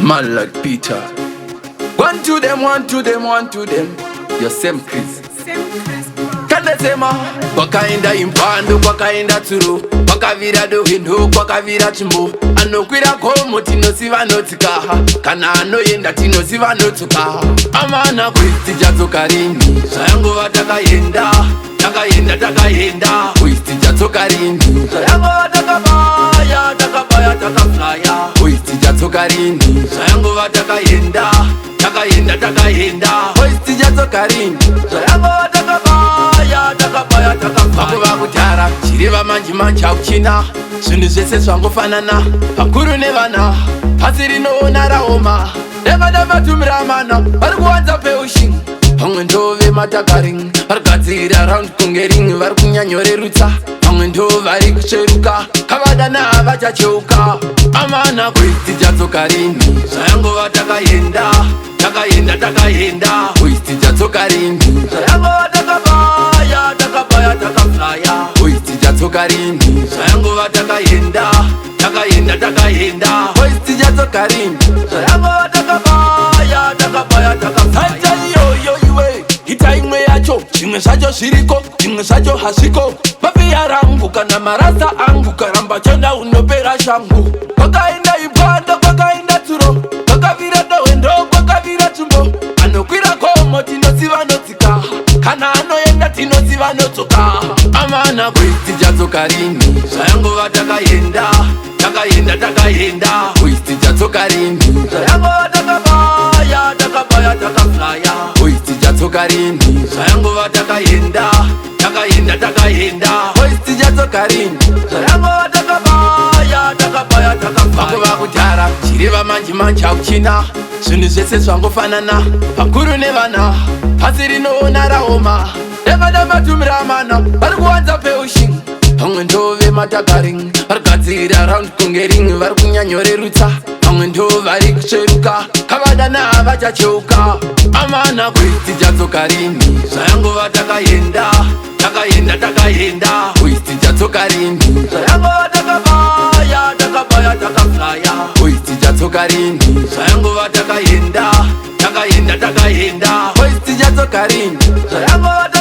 Man like Peter. One to them, one to them, one to them. Your same Chris. Kanasema kwakaenda impando kwakaenda tsuro kwakavira dohendo kwakavira chimbo anokwira komo tinosiva notsikaha kana anoenda tinosiva notsukaha amana kwiti chatsoka rini zvayangova takaenda kwiti chatsoka rini zvayangova takabaya takaflya kwiti chatsoka rini zvayangova takaenda kwiti chatsoka rini zvayangova takabaya vakuva kudhara chireva manji auchina zvinhu zvese zvangofanana vakuru nevana pasi rinoona raoma nevadamatumira mana vari kuwanza peushing vamwe ndove matakaring vari kugadzirira raundi kungering vari kunyanyorerutsa vamwe ndo vari kusveruka kavadana havachacheuka amana kwiti chatsoka rini zvayangova takaenda kwiti chatsoka rini zvayangova takabaya takaflya kwiti chatsoka rini zvayangova takaenda kwiti chatsoka rini zvayangova takabaya takaflya iyoyo iwe ita imwe yacho zvimwe zvacho zviriko zvimwe zvacho hazviko mafiya rangu kana marasa angu karamba chenda unopera shangu kwakaenda ipando kwakaenda tsuro kwakavira dohendo kwakavira tsumbo anokwira komo tinosiva notsika kana anoenda tinosiva notsoka amana kwiti chatsoka rini zvayangova takaenda kwiti chatsoka rini zvayangova takabaya takaflya kwiti chatsoka rini zvayangova takaenda kwiti chatsoka rini zvayangova takabaya vakuva kudhara chireva manji auchina zvinhu zvese zvangofanana vakuru nevana pasi rinoona raoma nevadamatumira mana vari kuwanza peushing vamwe ndove matakaring vari kugadzirira raundi kungering vari kunyanyorerutsa vamwe ndo vari kusveruka kavadana havachacheuka amana kwiti chatsoka rini zvayangova takaenda kwiti chatsoka rini zvayangova takabaya takaflya kwiti chatsoka rini zvayangova takaenda kwiti chatsoka rini zvayangova